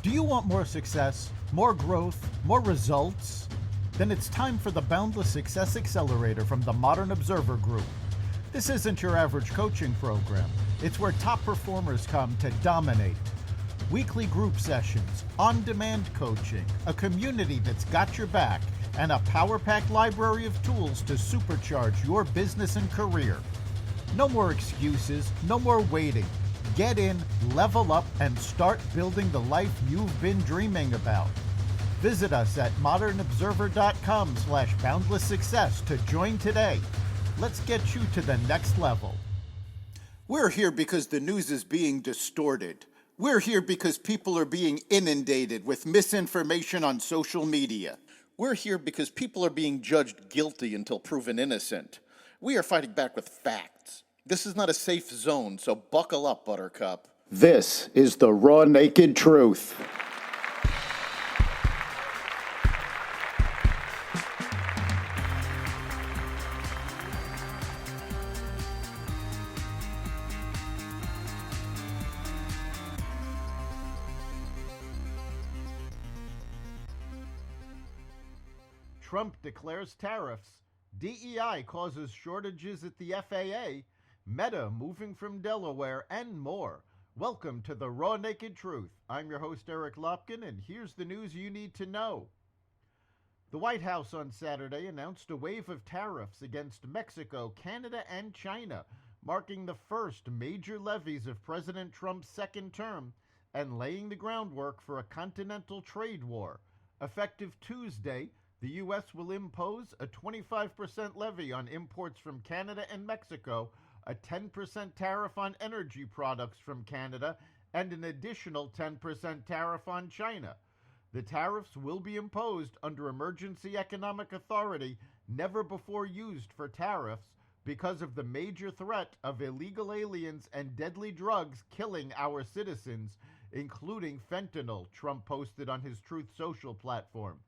Do you want more success, more growth, more results? Then it's time for the Boundless Success Accelerator from the Modern Observer Group. This isn't your average coaching program. It's where top performers come to dominate. Weekly group sessions, on-demand coaching, a community that's got your back, and a power-packed library of tools to supercharge your business and career. No more excuses, no more waiting. Get in, level up, and start building the life you've been dreaming about. Visit us at modernobserver.com/boundless success to join today. Let's get you to the next level. We're here because the news is being distorted. We're here because people are being inundated with misinformation on social media. We're here because people are being judged guilty until proven innocent. We are fighting back with facts. This is not a safe zone, so buckle up, Buttercup. This is the raw, naked truth. Trump declares tariffs. DEI causes shortages at the FAA. Meta moving from Delaware, and more. Welcome to the Raw Naked Truth. I'm your host, Eric Lopkin, and here's the news you need to know. The White House on Saturday announced a wave of tariffs against Mexico, Canada, and China, marking the first major levies of President Trump's second term and laying the groundwork for a continental trade war. Effective Tuesday, the U.S. will impose a 25% levy on imports from Canada and Mexico, a 10% tariff on energy products from Canada, and an additional 10% tariff on China. The tariffs will be imposed under emergency economic authority never before used for tariffs because of the major threat of illegal aliens and deadly drugs killing our citizens, including fentanyl, Trump posted on his Truth Social platform.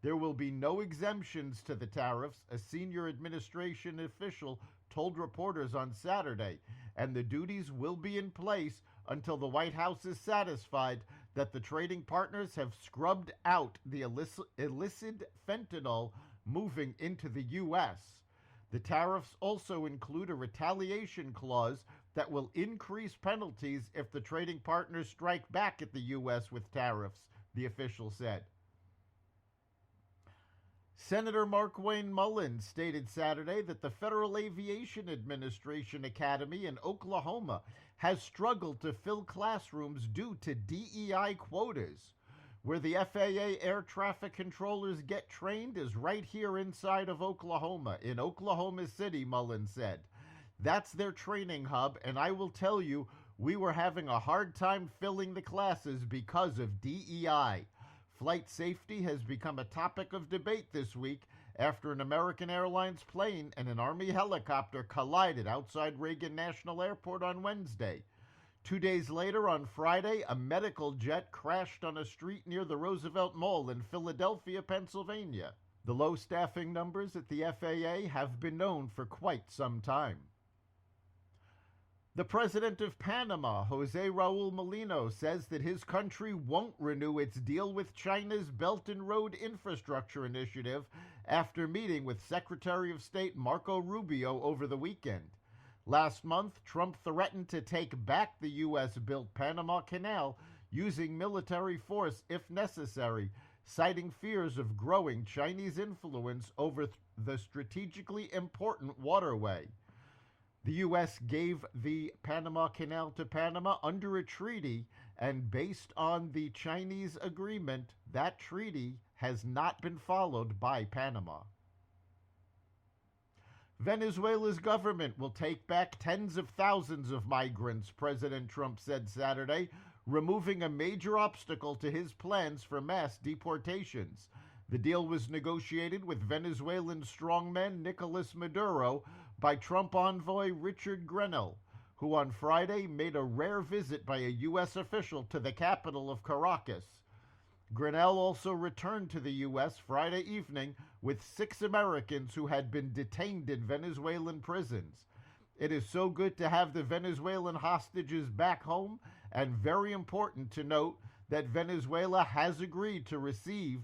There will be no exemptions to the tariffs, a senior administration official told reporters on Saturday, and the duties will be in place until the White House is satisfied that the trading partners have scrubbed out the illicit fentanyl moving into the U.S. The tariffs also include a retaliation clause that will increase penalties if the trading partners strike back at the U.S. with tariffs, the official said. Senator Markwayne Mullins stated Saturday that the Federal Aviation Administration Academy in Oklahoma has struggled to fill classrooms due to DEI quotas. Where the FAA air traffic controllers get trained is right here inside of Oklahoma, in Oklahoma City, Mullins said. That's their training hub, and I will tell you, we were having a hard time filling the classes because of DEI. Flight safety has become a topic of debate this week after an American Airlines plane and an Army helicopter collided outside Reagan National Airport on Wednesday. 2 days later, on Friday, a medical jet crashed on a street near the Roosevelt Mall in Philadelphia, Pennsylvania. The low staffing numbers at the FAA have been known for quite some time. The president of Panama, Jose Raul Molino, says that his country won't renew its deal with China's Belt and Road Infrastructure Initiative after meeting with Secretary of State Marco Rubio over the weekend. Last month, Trump threatened to take back the U.S.-built Panama Canal using military force if necessary, citing fears of growing Chinese influence over the strategically important waterway. The U.S. gave the Panama Canal to Panama under a treaty, and based on the Chinese agreement, that treaty has not been followed by Panama. Venezuela's government will take back tens of thousands of migrants, President Trump said Saturday, removing a major obstacle to his plans for mass deportations. The deal was negotiated with Venezuelan strongman Nicolas Maduro by Trump envoy Richard Grenell, who on Friday made a rare visit by a U.S. official to the capital of Caracas. Grenell also returned to the U.S. Friday evening with 6 Americans who had been detained in Venezuelan prisons. It is so good to have the Venezuelan hostages back home, and very important to note that Venezuela has agreed to receive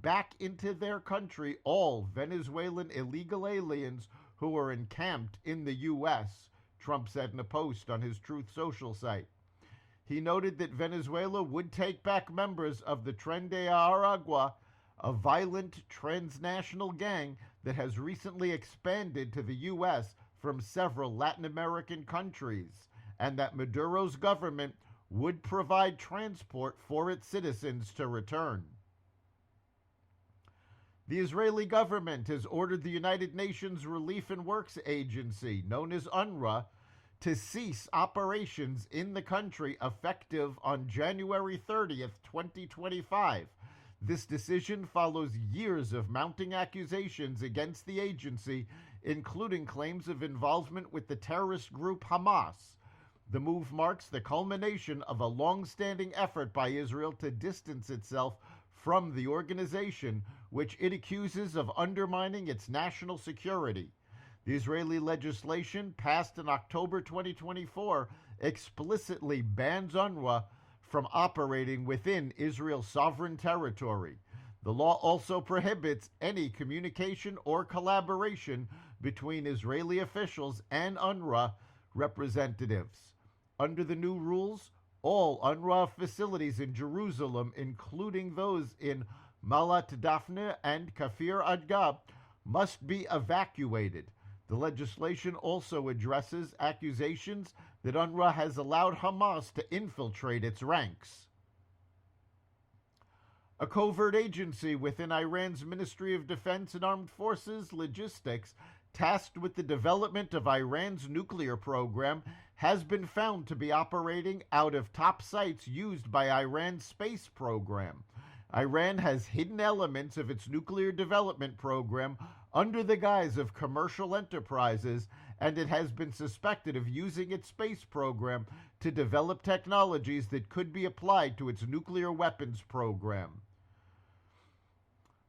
back into their country all Venezuelan illegal aliens who are encamped in the U.S., Trump said in a post on his Truth Social site. He noted that Venezuela would take back members of the Tren de Aragua, a violent transnational gang that has recently expanded to the U.S. from several Latin American countries, and that Maduro's government would provide transport for its citizens to return. The Israeli government has ordered the United Nations Relief and Works Agency, known as UNRWA, to cease operations in the country effective on January 30th, 2025. This decision follows years of mounting accusations against the agency, including claims of involvement with the terrorist group Hamas. The move marks the culmination of a long-standing effort by Israel to distance itself from the organization, which it accuses of undermining its national security. The Israeli legislation passed in October 2024 explicitly bans UNRWA from operating within Israel's sovereign territory. The law also prohibits any communication or collaboration between Israeli officials and UNRWA representatives. Under the new rules, all UNRWA facilities in Jerusalem, including those in Malat Daphne and Kafir Adgab, must be evacuated. The legislation also addresses accusations that UNRWA has allowed Hamas to infiltrate its ranks. A covert agency within Iran's Ministry of Defense and Armed Forces Logistics, tasked with the development of Iran's nuclear program, has been found to be operating out of top sites used by Iran's space program. Iran has hidden elements of its nuclear development program under the guise of commercial enterprises, and it has been suspected of using its space program to develop technologies that could be applied to its nuclear weapons program.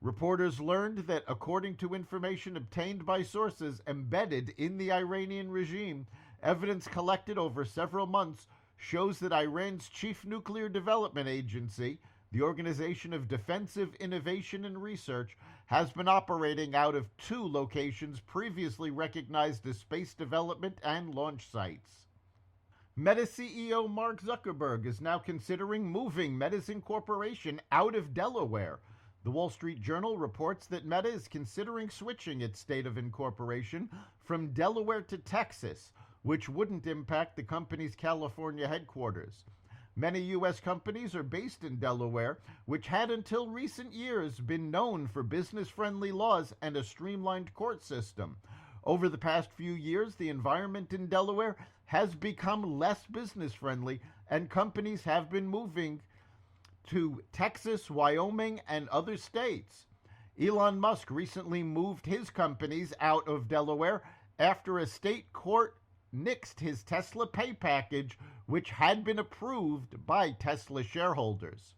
Reporters learned that, according to information obtained by sources embedded in the Iranian regime, evidence collected over several months shows that Iran's chief nuclear development agency, the Organization of Defensive Innovation and Research, has been operating out of 2 locations previously recognized as space development and launch sites. Meta CEO Mark Zuckerberg is now considering moving Meta's incorporation out of Delaware. The Wall Street Journal reports that Meta is considering switching its state of incorporation from Delaware to Texas, which wouldn't impact the company's California headquarters. Many U.S. companies are based in Delaware, which had until recent years been known for business-friendly laws and a streamlined court system. Over the past few years, the environment in Delaware has become less business-friendly, and companies have been moving to Texas, Wyoming, and other states. Elon Musk recently moved his companies out of Delaware after a state court nixed his Tesla pay package, which had been approved by Tesla shareholders.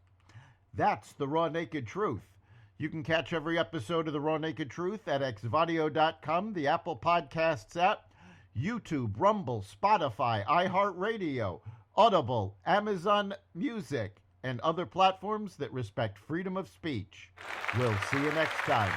That's the Raw Naked Truth. You can catch every episode of the Raw Naked Truth at xvadio.com, the Apple Podcasts app, YouTube, Rumble, Spotify, iHeartRadio, Audible, Amazon Music, and other platforms that respect freedom of speech. We'll see you next time.